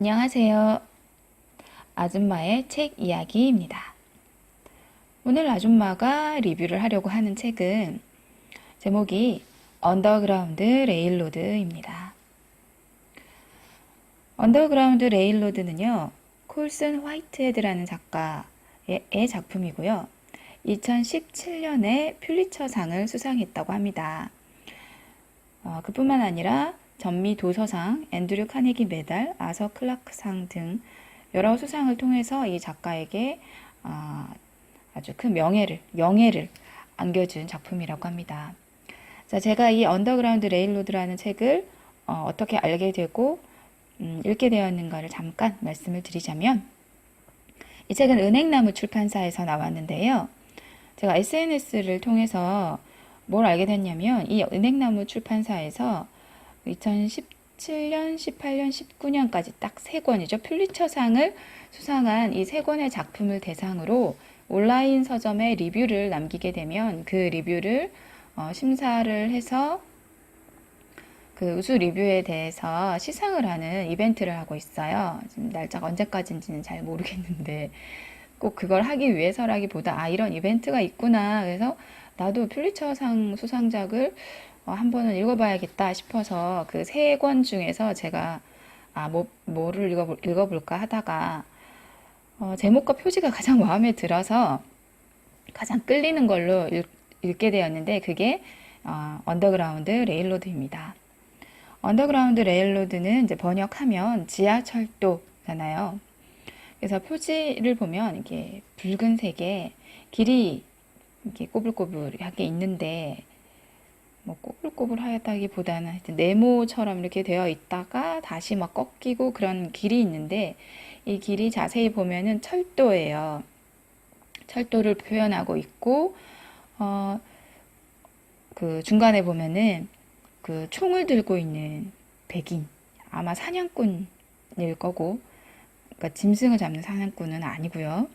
안녕하세요. 아줌마의 책 이야기입니다. 오늘 아줌마가 리뷰를 하려고 하는 책은 제목이 언더그라운드 레일로드입니다. 언더그라운드 레일로드는요, 콜슨 화이트헤드라는 작가의 작품이고요. 2017년에 퓰리처상을 수상했다고 합니다. 그뿐만 아니라 전미 도서상, 앤드류 카네기 메달, 아서 클라크상 등 여러 수상을 통해서 이 작가에게 아주 큰 영예를 안겨준 작품이라고 합니다. 자, 제가 이 언더그라운드 레일로드라는 책을 어떻게 알게 되고 읽게 되었는가를 잠깐 말씀을 드리자면, 이 책은 은행나무 출판사에서 나왔는데요. 제가 SNS를 통해서 뭘 알게 됐냐면, 이 은행나무 출판사에서 2017년, 18년, 19년까지 딱 세 권이죠. 퓰리처상을 수상한 이 세 권의 작품을 대상으로 온라인 서점에 리뷰를 남기게 되면 그 리뷰를 심사를 해서 그 우수 리뷰에 대해서 시상을 하는 이벤트를 하고 있어요. 지금 날짜가 언제까지인지는 잘 모르겠는데 꼭 그걸 하기 위해서라기보다 이런 이벤트가 있구나. 그래서 나도 퓰리처상 수상작을 한 번은 읽어봐야겠다 싶어서 그 세 권 중에서 제가 뭐를 읽어볼까 하다가 제목과 표지가 가장 마음에 들어서 가장 끌리는 걸로 읽게 되었는데, 그게 언더그라운드 레일로드입니다. 언더그라운드 레일로드는 이제 번역하면 지하철도잖아요. 그래서 표지를 보면 이게 붉은색에 길이 이렇게 꼬불꼬불하게 있는데, 뭐 꼬불꼬불하다기보다는 하여튼 네모처럼 이렇게 되어 있다가 다시 막 꺾이고 그런 길이 있는데, 이 길이 자세히 보면은 철도예요. 철도를 표현하고 있고, 그 중간에 보면은 그 총을 들고 있는 백인, 아마 사냥꾼일 거고, 그러니까 짐승을 잡는 사냥꾼은 아니고요.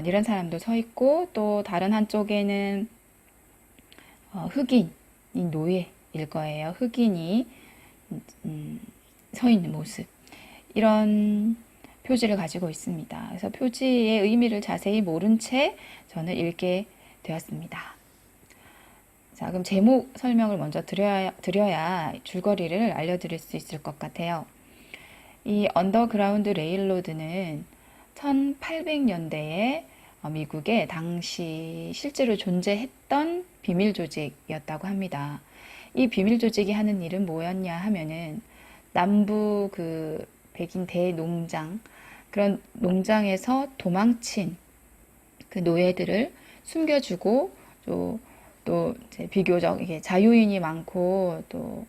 이런 사람도 서 있고, 또 다른 한쪽에는 흑인인 노예일 거예요. 흑인이 서 있는 모습. 이런 표지를 가지고 있습니다. 그래서 표지의 의미를 자세히 모른 채 저는 읽게 되었습니다. 자, 그럼 제목 설명을 먼저 드려야 줄거리를 알려드릴 수 있을 것 같아요. 이 언더그라운드 레일로드는 1800년대에 미국에 당시 실제로 존재했던 비밀 조직이었다고 합니다. 이 비밀 조직이 하는 일은 뭐였냐 하면은 남부 그 백인 대농장, 그런 농장에서 도망친 그 노예들을 숨겨주고, 또 이제 비교적 이게 자유인이 많고 또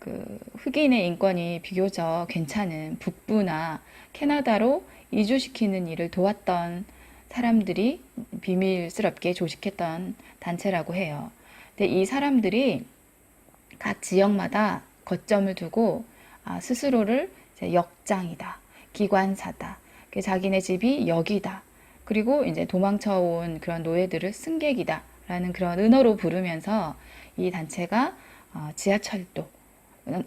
그 흑인의 인권이 비교적 괜찮은 북부나 캐나다로 이주시키는 일을 도왔던 사람들이 비밀스럽게 조직했던 단체라고 해요. 근데 이 사람들이 각 지역마다 거점을 두고 스스로를 이제 역장이다, 기관사다, 자기네 집이 역이다, 그리고 이제 도망쳐온 그런 노예들을 승객이다라는 그런 은어로 부르면서 이 단체가 지하철도,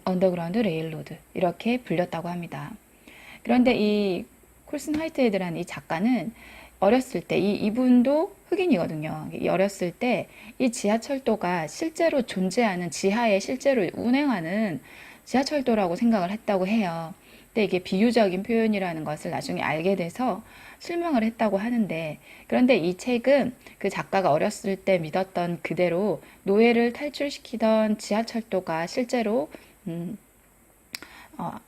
언더그라운드 레일로드 이렇게 불렸다고 합니다. 그런데 이 콜슨 화이트헤드라는 이 작가는 어렸을 때, 이분도 흑인이거든요. 어렸을 때 이 지하철도가 실제로 존재하는, 지하에 실제로 운행하는 지하철도라고 생각을 했다고 해요. 근데 이게 비유적인 표현이라는 것을 나중에 알게 돼서 실명을 했다고 하는데, 그런데 이 책은 그 작가가 어렸을 때 믿었던 그대로 노예를 탈출시키던 지하철도가 실제로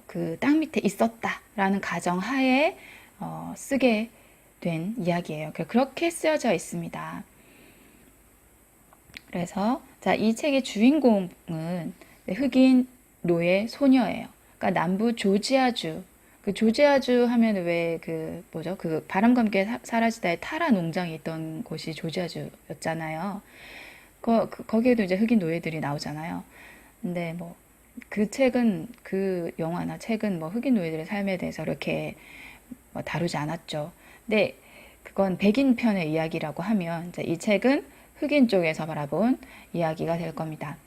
그 땅 밑에 있었다라는 가정하에 쓰게 된 이야기예요. 그렇게 쓰여져 있습니다. 그래서 자, 이 책의 주인공은 흑인 노예 소녀예요. 그러니까 남부 조지아주, 그 조지아주 하면 왜 그 뭐죠? 그 바람과 함께 사라지다의 타라 농장이 있던 곳이 조지아주였잖아요. 거기에도 이제 흑인 노예들이 나오잖아요. 근데 뭐 그 책은, 그 영화나 책은 뭐 흑인 노예들의 삶에 대해서 이렇게 뭐 다루지 않았죠. 근데 그건 백인 편의 이야기라고 하면, 이제 이 책은 흑인 쪽에서 바라본 이야기가 될 겁니다.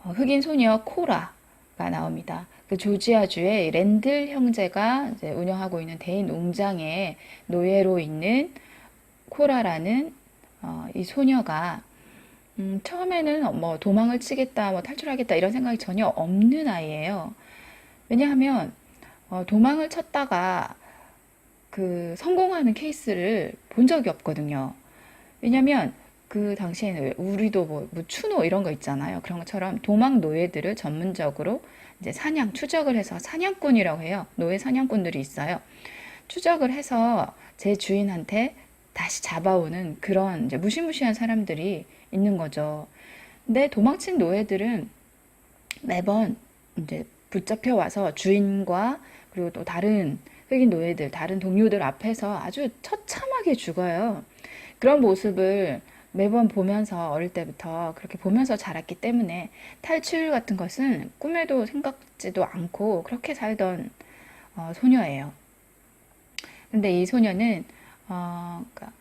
흑인 소녀 코라, 나옵니다. 그 조지아주의 랜들 형제가 이제 운영하고 있는 대농장의 노예로 있는 코라라는 이 소녀가 처음에는 뭐 도망을 치겠다, 뭐 탈출하겠다 이런 생각이 전혀 없는 아이예요. 왜냐하면 도망을 쳤다가 그 성공하는 케이스를 본 적이 없거든요. 왜냐면 그 당시에는 우리도 뭐 추노 이런 거 있잖아요. 그런 것처럼 도망 노예들을 전문적으로 이제 추적을 해서 사냥꾼이라고 해요. 노예 사냥꾼들이 있어요. 추적을 해서 제 주인한테 다시 잡아오는 그런 이제 무시무시한 사람들이 있는 거죠. 근데 도망친 노예들은 매번 이제 붙잡혀 와서 주인과 그리고 또 다른 흑인 노예들, 다른 동료들 앞에서 아주 처참하게 죽어요. 그런 모습을 매번 보면서 어릴 때부터 그렇게 보면서 자랐기 때문에 탈출 같은 것은 꿈에도 생각지도 않고 그렇게 살던 소녀예요. 근데 이 소녀는 그러니까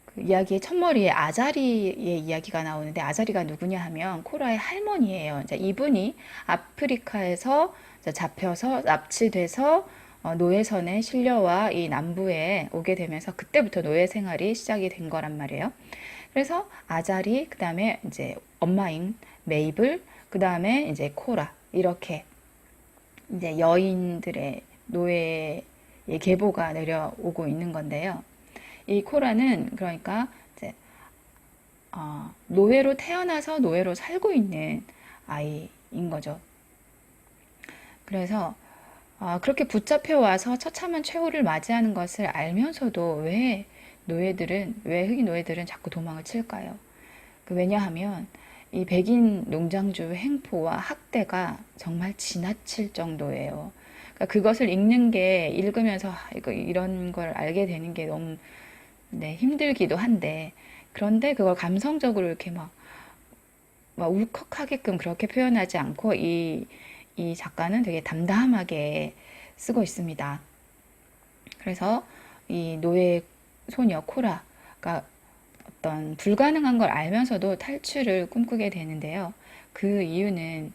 그 이야기의 첫머리에 아자리의 이야기가 나오는데 아자리가 누구냐 하면 코라의 할머니예요. 이제 이분이 아프리카에서 잡혀서 납치돼서 노예선에 실려와 이 남부에 오게 되면서 그때부터 노예 생활이 시작이 된 거란 말이에요. 그래서 아자리, 그 다음에 이제 엄마인 메이블, 그 다음에 이제 코라 이렇게 이제 여인들의 노예의 계보가 내려오고 있는 건데요. 이 코라는 그러니까 이제 노예로 태어나서 노예로 살고 있는 아이인 거죠. 그래서 그렇게 붙잡혀 와서 처참한 최후를 맞이하는 것을 알면서도 왜 흑인 노예들은 자꾸 도망을 칠까요? 왜냐하면 이 백인 농장주의 행포와 학대가 정말 지나칠 정도예요. 그러니까 그것을 읽으면서 이런 걸 알게 되는 게 너무 네, 힘들기도 한데 그런데 그걸 감성적으로 이렇게 막 울컥하게끔 그렇게 표현하지 않고 이 작가는 되게 담담하게 쓰고 있습니다. 그래서 이 노예 소녀 코라가 어떤 불가능한 걸 알면서도 탈출을 꿈꾸게 되는데요. 그 이유는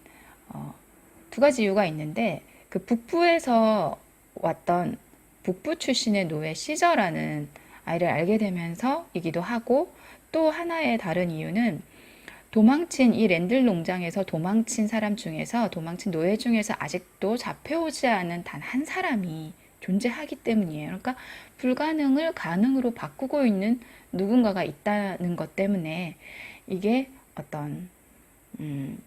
두 가지 이유가 있는데 그 북부에서 왔던 북부 출신의 노예 시저라는 아이를 알게 되면서이기도 하고 또 하나의 다른 이유는 도망친 이 랜들 농장에서 도망친 사람 중에서 도망친 노예 중에서 아직도 잡혀오지 않은 단 한 사람이 존재하기 때문이에요. 그러니까 불가능을 가능으로 바꾸고 있는 누군가가 있다는 것 때문에 이게 어떤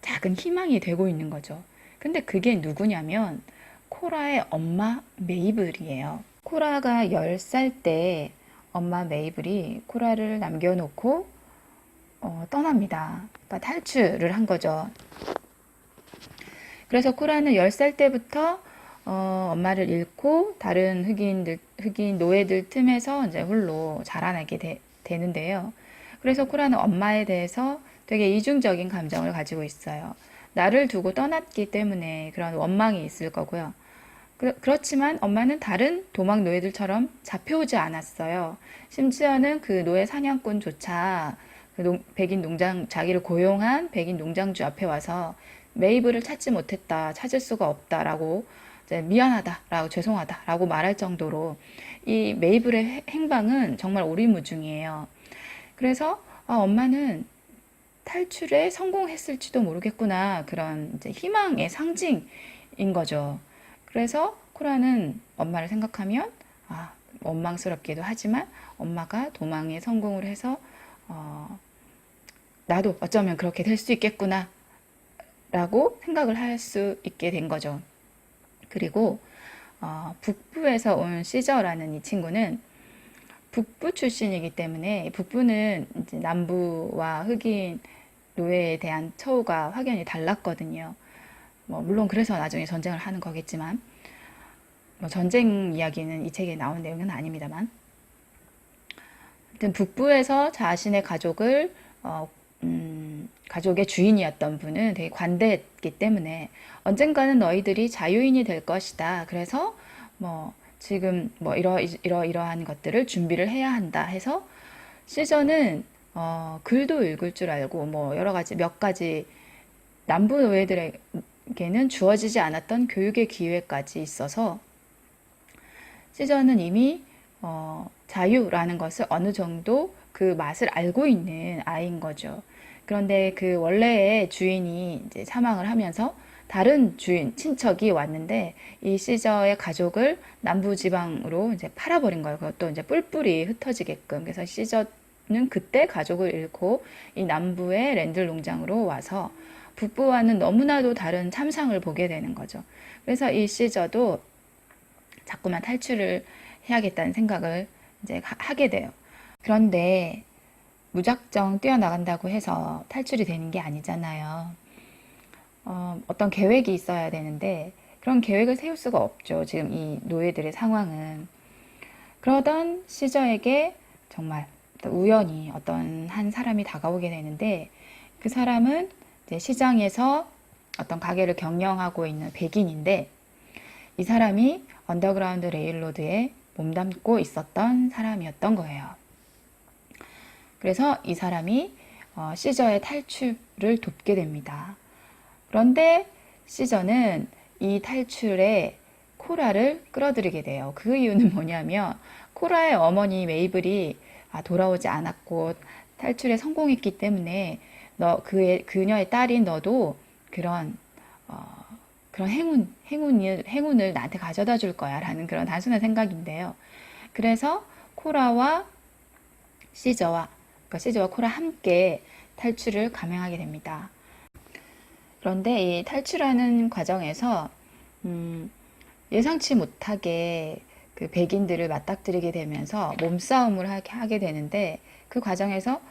작은 희망이 되고 있는 거죠. 근데 그게 누구냐면 코라의 엄마 메이블이에요. 코라가 10살 때 엄마 메이블이 코라를 남겨놓고 떠납니다. 그러니까 탈출을 한 거죠. 그래서 코라는 10살 때부터 엄마를 잃고 다른 흑인 노예들 틈에서 이제 홀로 자라나게 되는데요. 그래서 코라는 엄마에 대해서 되게 이중적인 감정을 가지고 있어요. 나를 두고 떠났기 때문에 그런 원망이 있을 거고요. 그렇지만 엄마는 다른 도망 노예들처럼 잡혀오지 않았어요. 심지어는 그 노예 사냥꾼조차 백인 농장, 자기를 고용한 백인 농장주 앞에 와서 메이블을 찾지 못했다, 찾을 수가 없다라고 미안하다라고 죄송하다라고 말할 정도로 이 메이블의 행방은 정말 오리무중이에요. 그래서 엄마는 탈출에 성공했을지도 모르겠구나 그런 이제 희망의 상징인 거죠. 그래서 코라는 엄마를 생각하면 원망스럽기도 하지만 엄마가 도망에 성공을 해서 나도 어쩌면 그렇게 될 수 있겠구나 라고 생각을 할 수 있게 된 거죠. 그리고 북부에서 온 시저라는 이 친구는 북부 출신이기 때문에 북부는 이제 남부와 흑인 노예에 대한 처우가 확연히 달랐거든요. 물론 그래서 나중에 전쟁을 하는 거겠지만 전쟁 이야기는 이 책에 나온 내용은 아닙니다만 하여튼 북부에서 자신의 가족의 주인이었던 분은 되게 관대했기 때문에 언젠가는 너희들이 자유인이 될 것이다. 그래서 지금 이러한 것들을 준비를 해야 한다 해서 시저는 글도 읽을 줄 알고 여러 가지 몇 가지 남부 노예들의 시저에게는 주어지지 않았던 교육의 기회까지 있어서 시저는 이미 자유라는 것을 어느 정도 그 맛을 알고 있는 아이인 거죠. 그런데 그 원래의 주인이 이제 사망을 하면서 다른 주인, 친척이 왔는데 이 시저의 가족을 남부지방으로 이제 팔아버린 거예요. 그것도 이제 뿔뿔이 흩어지게끔. 그래서 시저는 그때 가족을 잃고 이 남부의 랜들 농장으로 와서 북부와는 너무나도 다른 참상을 보게 되는 거죠. 그래서 이 시저도 자꾸만 탈출을 해야겠다는 생각을 이제 하게 돼요. 그런데 무작정 뛰어나간다고 해서 탈출이 되는 게 아니잖아요. 어떤 계획이 있어야 되는데 그런 계획을 세울 수가 없죠. 지금 이 노예들의 상황은. 그러던 시저에게 정말 우연히 어떤 한 사람이 다가오게 되는데 그 사람은 이제 시장에서 어떤 가게를 경영하고 있는 백인인데 이 사람이 언더그라운드 레일로드에 몸담고 있었던 사람이었던 거예요. 그래서 이 사람이 시저의 탈출을 돕게 됩니다. 그런데 시저는 이 탈출에 코라를 끌어들이게 돼요. 그 이유는 뭐냐면 코라의 어머니 메이블이 돌아오지 않았고 탈출에 성공했기 때문에 그녀의 딸인 너도 그런 행운을 나한테 가져다 줄 거야 라는 그런 단순한 생각인데요. 그래서 코라와 시저와 코라 함께 탈출을 감행하게 됩니다. 그런데 이 탈출하는 과정에서 예상치 못하게 그 백인들을 맞닥뜨리게 되면서 몸싸움을 하게 되는데 그 과정에서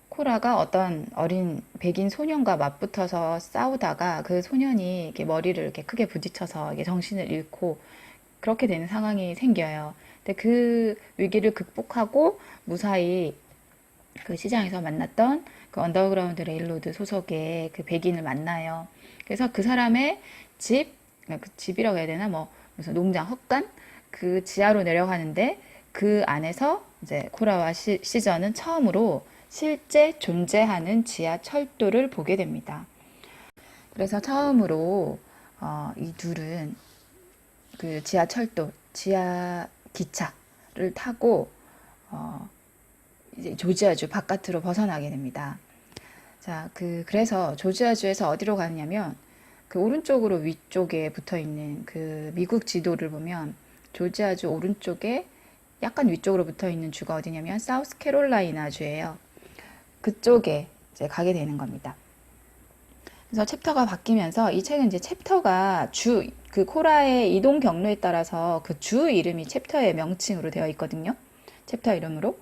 코라가 어떤 어린 백인 소년과 맞붙어서 싸우다가 그 소년이 이렇게 머리를 이렇게 크게 부딪혀서 이게 정신을 잃고 그렇게 되는 상황이 생겨요. 근데 그 위기를 극복하고 무사히 그 시장에서 만났던 그 언더그라운드 레일로드 소속의 그 백인을 만나요. 그래서 그 사람의 그 집이라고 해야 되나 뭐 무슨 농장 헛간 그 지하로 내려가는데 그 안에서 이제 코라와 시저는 처음으로 실제 존재하는 지하철도를 보게 됩니다. 그래서 처음으로 이 둘은 그 지하 기차를 타고 이제 조지아주 바깥으로 벗어나게 됩니다. 자, 그래서 조지아주에서 어디로 가느냐면 그 오른쪽으로 위쪽에 붙어 있는 그 미국 지도를 보면 조지아주 오른쪽에 약간 위쪽으로 붙어 있는 주가 어디냐면 사우스캐롤라이나 주예요. 그쪽에 이제 가게 되는 겁니다. 그래서 챕터가 바뀌면서 이 책은 이제 챕터가 그 코라의 이동 경로에 따라서 그 주 이름이 챕터의 명칭으로 되어 있거든요. 챕터 이름으로.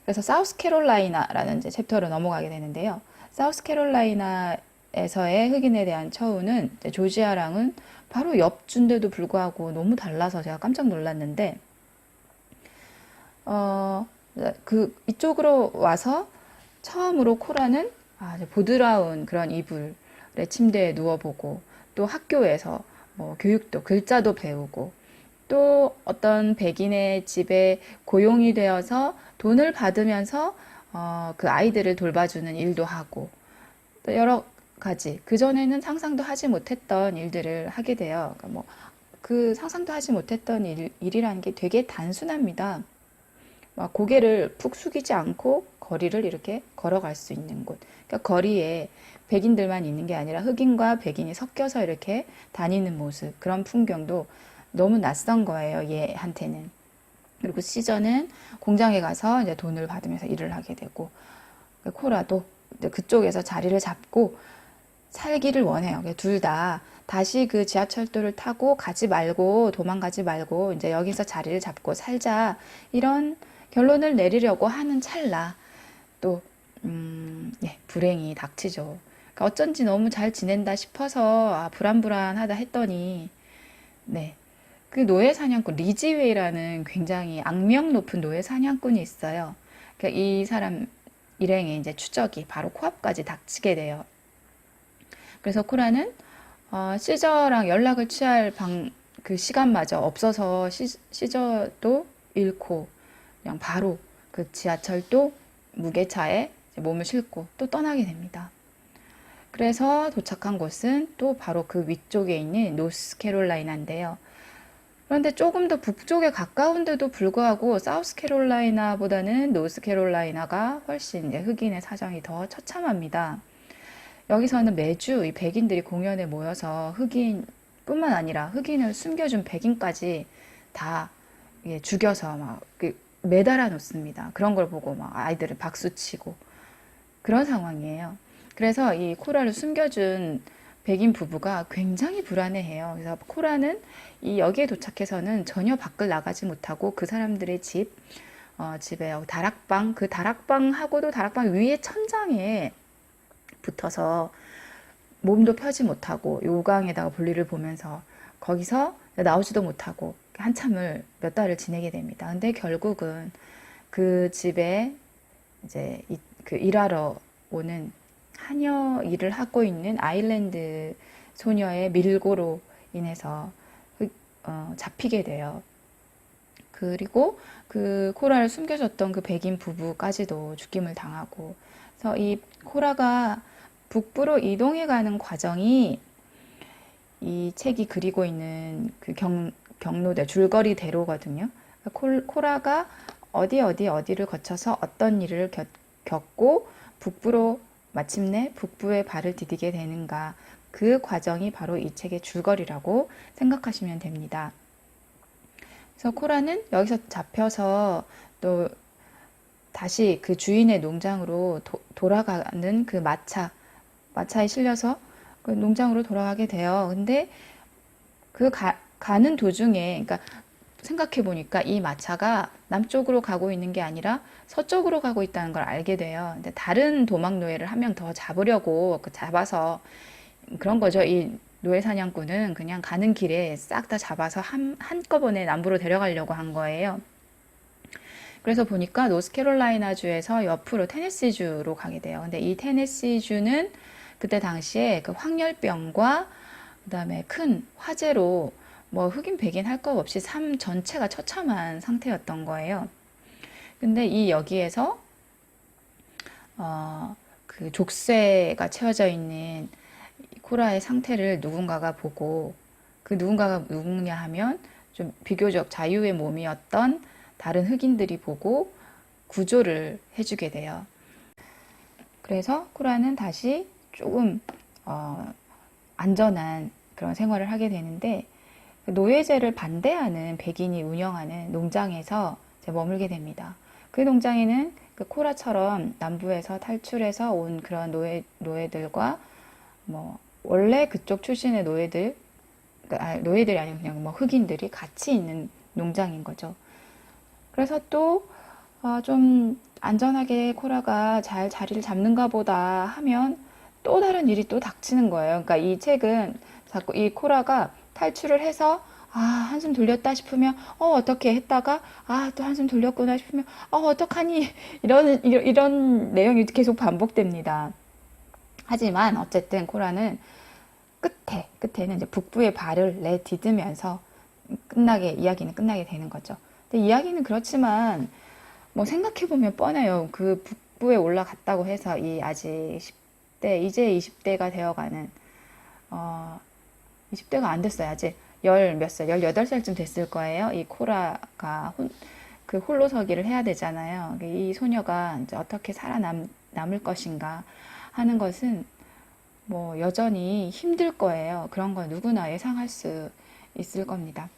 그래서 사우스캐롤라이나라는 이제 챕터로 넘어가게 되는데요. 사우스캐롤라이나에서의 흑인에 대한 처우는 조지아랑은 바로 옆 주인데도 불구하고 너무 달라서 제가 깜짝 놀랐는데 이쪽으로 와서 처음으로 코라는 보드라운 그런 이불의 침대에 누워보고 또 학교에서 뭐 교육도 글자도 배우고 또 어떤 백인의 집에 고용이 되어서 돈을 받으면서 그 아이들을 돌봐주는 일도 하고 또 여러 가지 그전에는 상상도 하지 못했던 일들을 하게 돼요. 그러니까 뭐 그 상상도 하지 못했던 일이라는 게 되게 단순합니다. 막 고개를 푹 숙이지 않고 거리를 이렇게 걸어갈 수 있는 곳. 그러니까 거리에 백인들만 있는 게 아니라 흑인과 백인이 섞여서 이렇게 다니는 모습, 그런 풍경도 너무 낯선 거예요, 얘한테는. 그리고 시저는 공장에 가서 이제 돈을 받으면서 일을 하게 되고, 코라도 그쪽에서 자리를 잡고 살기를 원해요. 둘 다 다시 그 지하철도를 타고 가지 말고, 도망가지 말고, 이제 여기서 자리를 잡고 살자. 이런 결론을 내리려고 하는 찰나, 또, 불행이 닥치죠. 그러니까 어쩐지 너무 잘 지낸다 싶어서, 불안불안하다 했더니, 네. 그 노예 사냥꾼, 리지웨이라는 굉장히 악명 높은 노예 사냥꾼이 있어요. 그러니까 이 사람 일행의 이제 추적이 바로 코앞까지 닥치게 돼요. 그래서 코라는 시저랑 연락을 취할 그 시간마저 없어서 시저도 잃고 그냥 바로 그 지하철도 무게차에 몸을 싣고 또 떠나게 됩니다. 그래서 도착한 곳은 또 바로 그 위쪽에 있는 노스캐롤라이나인데요. 그런데 조금 더 북쪽에 가까운데도 불구하고 사우스캐롤라이나보다는 노스캐롤라이나가 훨씬 이제 흑인의 사정이 더 처참합니다. 여기서는 매주 이 백인들이 공연에 모여서 흑인뿐만 아니라 흑인을 숨겨준 백인까지 다 죽여서 막 매달아 놓습니다. 그런 걸 보고 막 아이들을 박수치고 그런 상황이에요. 그래서 이 코라를 숨겨준 백인 부부가 굉장히 불안해해요. 그래서 코라는 이 여기에 도착해서는 전혀 밖을 나가지 못하고 그 사람들의 집에 다락방, 그 다락방하고도 다락방 위에 천장에 붙어서 몸도 펴지 못하고 요강에다가 볼일을 보면서 거기서 나오지도 못하고 한참을 몇 달을 지내게 됩니다. 근데 결국은 그 집에 이제 그 일하러 오는 하녀 일을 하고 있는 아일랜드 소녀의 밀고로 인해서 잡히게 돼요. 그리고 그 코라를 숨겨줬던 그 백인 부부까지도 죽임을 당하고, 그래서 이 코라가 북부로 이동해가는 과정이 이 책이 그리고 있는 그 경로대, 줄거리 대로거든요. 코라가 어디를 거쳐서 어떤 일을 겪고 북부로 마침내 북부에 발을 디디게 되는가, 그 과정이 바로 이 책의 줄거리라고 생각하시면 됩니다. 그래서 코라는 여기서 잡혀서 또 다시 그 주인의 농장으로 돌아가는 그 마차에 실려서 그 농장으로 돌아가게 돼요. 근데 그 가는 도중에, 그러니까 생각해 보니까 이 마차가 남쪽으로 가고 있는 게 아니라 서쪽으로 가고 있다는 걸 알게 돼요. 근데 다른 도망 노예를 한 명 더 잡으려고 잡아서 그런 거죠. 이 노예 사냥꾼은 그냥 가는 길에 싹 다 잡아서 한꺼번에 남부로 데려가려고 한 거예요. 그래서 보니까 노스캐롤라이나 주에서 옆으로 테네시주로 가게 돼요. 근데 이 테네시주는 그때 당시에 그 황열병과 그다음에 큰 화재로 뭐 흑인 백인 할 것 없이 삶 전체가 처참한 상태였던 거예요. 근데 이 여기에서 그 족쇄가 채워져 있는 코라의 상태를 누군가가 보고, 그 누군가가 누구냐 하면 좀 비교적 자유의 몸이었던 다른 흑인들이 보고 구조를 해주게 돼요. 그래서 코라는 다시 조금 안전한 그런 생활을 하게 되는데, 노예제를 반대하는 백인이 운영하는 농장에서 이제 머물게 됩니다. 그 농장에는 그 코라처럼 남부에서 탈출해서 온 그런 노예들과 뭐 원래 그쪽 출신의 노예들, 그러니까 노예들이 아니고 그냥 뭐 흑인들이 같이 있는 농장인 거죠. 그래서 또 좀 안전하게 코라가 잘 자리를 잡는가 보다 하면 또 다른 일이 또 닥치는 거예요. 그러니까 이 책은 자꾸 이 코라가 탈출을 해서 한숨 돌렸다 싶으면 어떻게 했다가 또 한숨 돌렸구나 싶으면 어떡하니 이런 내용이 계속 반복됩니다. 하지만 어쨌든 코라는 끝에는 이제 북부의 발을 내디디면서 이야기는 끝나게 되는 거죠. 근데 이야기는 그렇지만 뭐 생각해보면 뻔해요. 그 북부에 올라갔다고 해서 아직 10대, 이제 20대가 되어가는, 20대가 안 됐어요. 아직 몇 살, 18살쯤 됐을 거예요. 이 코라가 그 홀로서기를 해야 되잖아요. 이 소녀가 이제 어떻게 살아남을 것인가 하는 것은 뭐 여전히 힘들 거예요. 그런 건 누구나 예상할 수 있을 겁니다.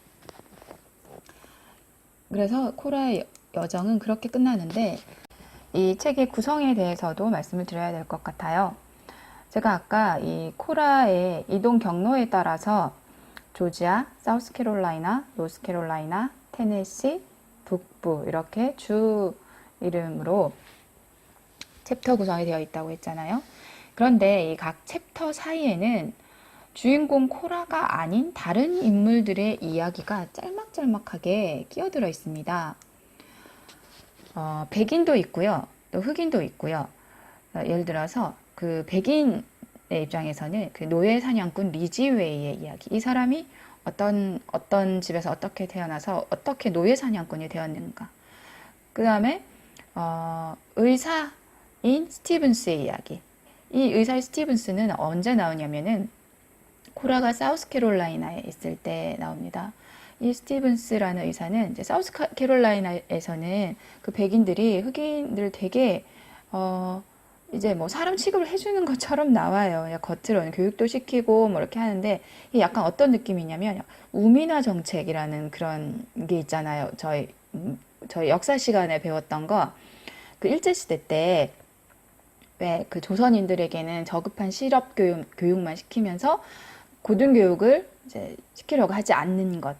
그래서 코라의 여정은 그렇게 끝나는데, 이 책의 구성에 대해서도 말씀을 드려야 될 것 같아요. 제가 아까 이 코라의 이동 경로에 따라서 조지아, 사우스캐롤라이나, 노스캐롤라이나, 테네시, 북부 이렇게 주 이름으로 챕터 구성이 되어 있다고 했잖아요. 그런데 이 각 챕터 사이에는 주인공 코라가 아닌 다른 인물들의 이야기가 짤막짤막하게 끼어들어 있습니다. 백인도 있고요. 또 흑인도 있고요. 예를 들어서 그 백인의 입장에서는 그 노예 사냥꾼 리지웨이의 이야기. 이 사람이 어떤 집에서 어떻게 태어나서 어떻게 노예 사냥꾼이 되었는가. 그 다음에 의사인 스티븐스의 이야기. 이 의사 스티븐스는 언제 나오냐면은 코라가 사우스캐롤라이나에 있을 때 나옵니다. 이 스티븐스라는 의사는 이제 사우스캐롤라이나에서는 그 백인들이 흑인들 되게 이제 뭐 사람 취급을 해주는 것처럼 나와요. 그냥 겉으로는 교육도 시키고 뭐 이렇게 하는데 이게 약간 어떤 느낌이냐면 우미나 정책이라는 그런 게 있잖아요. 저희 역사 시간에 배웠던 거. 그 일제시대 때 왜 그 조선인들에게는 저급한 실업 교육만 시키면서 고등교육을 이제 시키려고 하지 않는 것.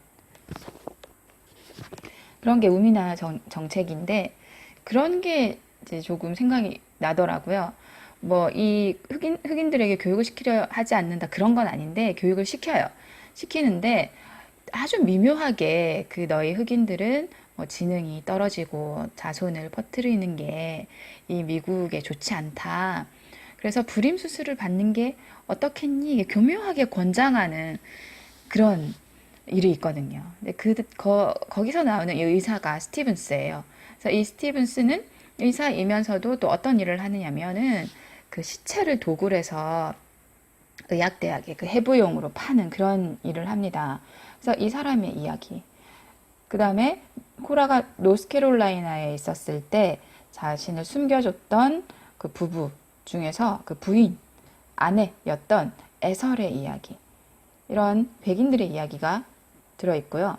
그런 게 우미나 정책인데 그런 게 이제 조금 생각이 나더라고요. 뭐 이 흑인들에게 교육을 시키려 하지 않는다 그런 건 아닌데 교육을 시켜요. 시키는데 아주 미묘하게 그 너희 흑인들은 뭐 지능이 떨어지고 자손을 퍼뜨리는 게 이 미국에 좋지 않다. 그래서 불임 수술을 받는 게 어떻겠니? 이게 교묘하게 권장하는 그런 일이 있거든요. 근데 거기서 나오는 이 의사가 스티븐스예요. 그래서 이 스티븐스는 의사이면서도 또 어떤 일을 하느냐면은 그 시체를 도굴 해서 의학대학에 그 해부용으로 파는 그런 일을 합니다. 그래서 이 사람의 이야기. 그 다음에 코라가 노스캐롤라이나에 있었을 때 자신을 숨겨줬던 그 부부 중에서 그 부인, 아내였던 에설의 이야기. 이런 백인들의 이야기가 들어있고요.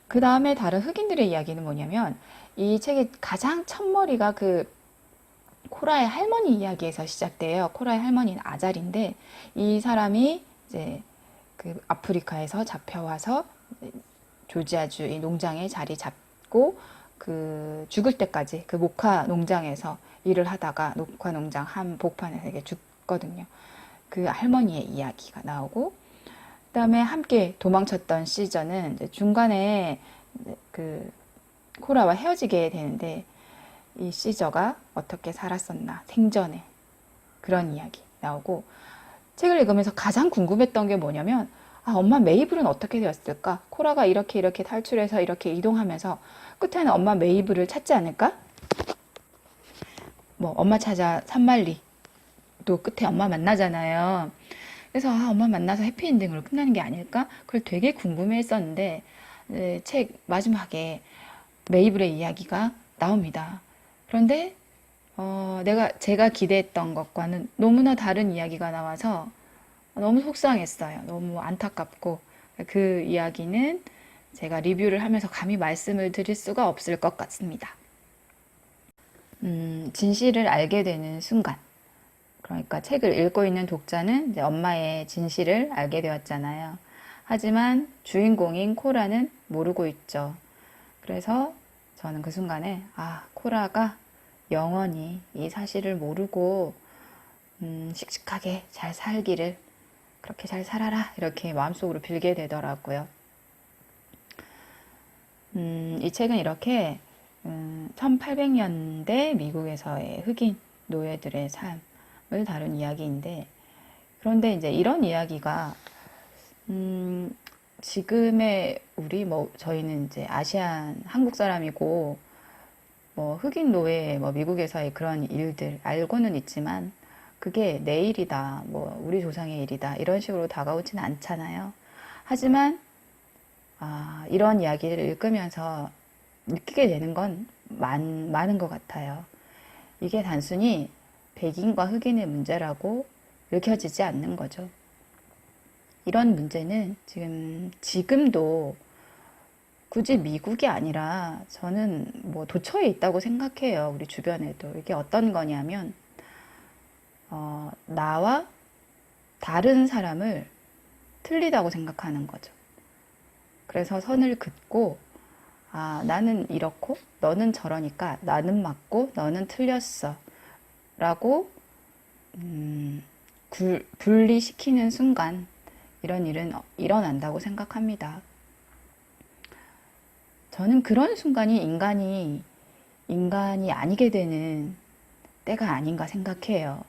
그 다음에 다른 흑인들의 이야기는 뭐냐면 이 책의 가장 첫머리가 그 코라의 할머니 이야기에서 시작돼요. 코라의 할머니는 아잘인데 이 사람이 이제 그 아프리카에서 잡혀와서 조지아주 이 농장에 자리 잡고 그 죽을 때까지 그 목화 농장에서 일을 하다가 목화 농장 한 복판에서 이게 죽거든요. 그 할머니의 이야기가 나오고 그다음에 함께 도망쳤던 시저는 중간에 그 코라와 헤어지게 되는데 이 시저가 어떻게 살았었나 생전에 그런 이야기 나오고 책을 읽으면서 가장 궁금했던 게 뭐냐면 엄마 메이블은 어떻게 되었을까? 코라가 이렇게 탈출해서 이렇게 이동하면서 끝에는 엄마 메이블을 찾지 않을까? 뭐 엄마 찾아 산말리 또 끝에 엄마 만나잖아요. 그래서 엄마 만나서 해피엔딩으로 끝나는 게 아닐까? 그걸 되게 궁금해했었는데 책 마지막에 메이블의 이야기가 나옵니다. 그런데 제가 기대했던 것과는 너무나 다른 이야기가 나와서 너무 속상했어요. 너무 안타깝고 그 이야기는 제가 리뷰를 하면서 감히 말씀을 드릴 수가 없을 것 같습니다. 진실을 알게 되는 순간. 그러니까 책을 읽고 있는 독자는 이제 엄마의 진실을 알게 되었잖아요. 하지만 주인공인 코라는 모르고 있죠. 그래서 저는 그 순간에 코라가 영원히 이 사실을 모르고 씩씩하게 잘 살기를 그렇게 잘 살아라 이렇게 마음속으로 빌게 되더라고요. 이 책은 이렇게 1800년대 미국에서의 흑인 노예들의 삶을 다룬 이야기인데 그런데 이제 이런 이야기가 지금의 저희는 이제 아시안 한국 사람이고 뭐 흑인 노예 뭐 미국에서의 그런 일들 알고는 있지만 그게 내 일이다 뭐 우리 조상의 일이다 이런 식으로 다가오지는 않잖아요. 하지만 이런 이야기를 읽으면서 느끼게 되는 건 많은 것 같아요. 이게 단순히 백인과 흑인의 문제라고 읽혀지지 않는 거죠. 이런 문제는 지금도 굳이 미국이 아니라 저는 뭐 도처에 있다고 생각해요. 우리 주변에도. 이게 어떤 거냐면, 나와 다른 사람을 틀리다고 생각하는 거죠. 그래서 선을 긋고, 나는 이렇고, 너는 저러니까 나는 맞고, 너는 틀렸어. 라고, 분리시키는 순간, 이런 일은 일어난다고 생각합니다. 저는 그런 순간이 인간이 아니게 되는 때가 아닌가 생각해요.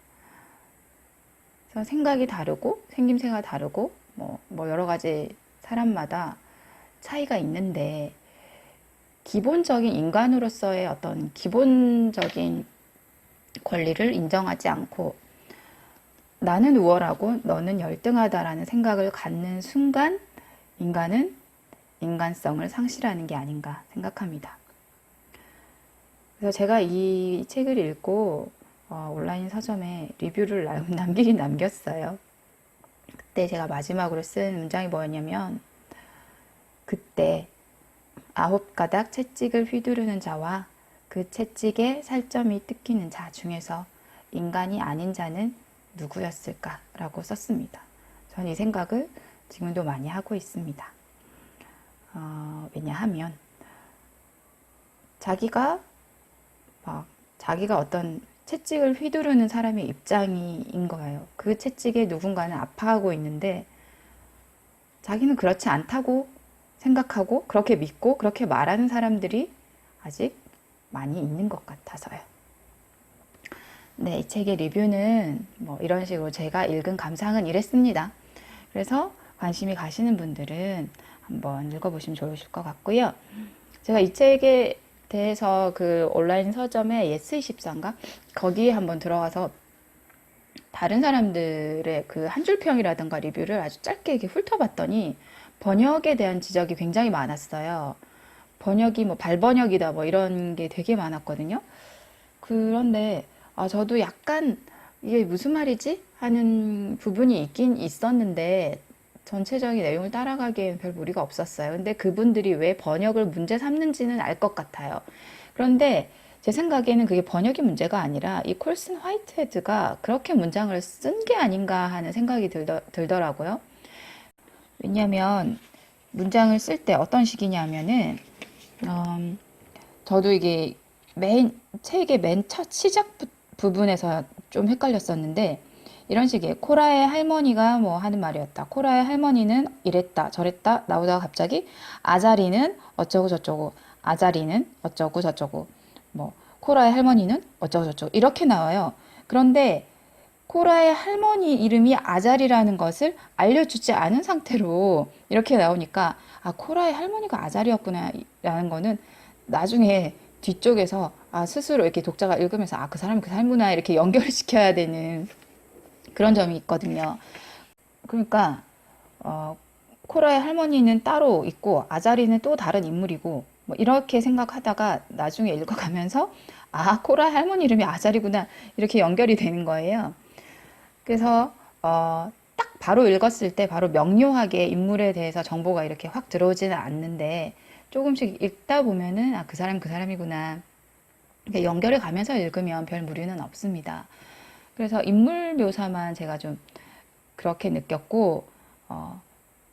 그래서 생각이 다르고, 생김새가 다르고, 뭐 여러 가지 사람마다 차이가 있는데, 기본적인 인간으로서의 어떤 기본적인 권리를 인정하지 않고, 나는 우월하고 너는 열등하다라는 생각을 갖는 순간 인간은 인간성을 상실하는 게 아닌가 생각합니다. 그래서 제가 이 책을 읽고 온라인 서점에 리뷰를 남기긴 남겼어요. 그때 제가 마지막으로 쓴 문장이 뭐였냐면, 그때 9가닥 채찍을 휘두르는 자와 그 채찍에 살점이 뜯기는 자 중에서 인간이 아닌 자는 누구였을까? 라고 썼습니다. 저는 이 생각을 지금도 많이 하고 있습니다. 왜냐하면 자기가 어떤 채찍을 휘두르는 사람의 입장인 거예요. 그 채찍에 누군가는 아파하고 있는데 자기는 그렇지 않다고 생각하고 그렇게 믿고 그렇게 말하는 사람들이 아직 많이 있는 것 같아서요. 네, 이 책의 리뷰는 뭐 이런 식으로 제가 읽은 감상은 이랬습니다. 그래서 관심이 가시는 분들은 한번 읽어보시면 좋으실 것 같고요. 제가 이 책에 대해서 그 온라인 서점의 예스24인가? 거기에 한번 들어가서 다른 사람들의 그 한 줄 평이라든가 리뷰를 아주 짧게 이렇게 훑어봤더니 번역에 대한 지적이 굉장히 많았어요. 번역이 뭐 발번역이다 뭐 이런 게 되게 많았거든요. 그런데 저도 약간 이게 무슨 말이지? 하는 부분이 있긴 있었는데 전체적인 내용을 따라가기엔 별 무리가 없었어요. 근데 그분들이 왜 번역을 문제 삼는지는 알 것 같아요. 그런데 제 생각에는 그게 번역이 문제가 아니라 이 콜슨 화이트헤드가 그렇게 문장을 쓴 게 아닌가 하는 생각이 들더라고요. 왜냐하면 문장을 쓸 때 어떤 식이냐면은 저도 이게 책의 맨 첫 시작 부분에서 좀 헷갈렸었는데 이런 식이에요. 코라의 할머니가 뭐 하는 말이었다. 코라의 할머니는 이랬다 저랬다 나오다가 갑자기 아자리는 어쩌고 저쩌고 아자리는 어쩌고 저쩌고 뭐 코라의 할머니는 어쩌고 저쩌고 이렇게 나와요. 그런데 코라의 할머니 이름이 아자리라는 것을 알려주지 않은 상태로 이렇게 나오니까 코라의 할머니가 아자리였구나 라는 거는 나중에 뒤쪽에서 스스로 이렇게 독자가 읽으면서 그 사람이 그 사람이구나 이렇게 연결을 시켜야 되는 그런 점이 있거든요. 그러니까 코라의 할머니는 따로 있고 아자리는 또 다른 인물이고 뭐 이렇게 생각하다가 나중에 읽어가면서 코라의 할머니 이름이 아자리구나 이렇게 연결이 되는 거예요. 그래서 딱 바로 읽었을 때 바로 명료하게 인물에 대해서 정보가 이렇게 확 들어오지는 않는데 조금씩 읽다 보면은 그 사람 그 사람이구나 연결해 가면서 읽으면 별 무리는 없습니다. 그래서 인물 묘사만 제가 좀 그렇게 느꼈고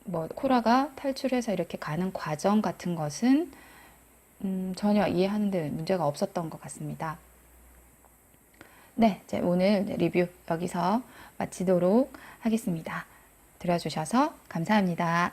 뭐 코라가 탈출해서 이렇게 가는 과정 같은 것은 전혀 이해하는 데 문제가 없었던 것 같습니다. 네, 이제 오늘 리뷰 여기서 마치도록 하겠습니다. 들어주셔서 감사합니다.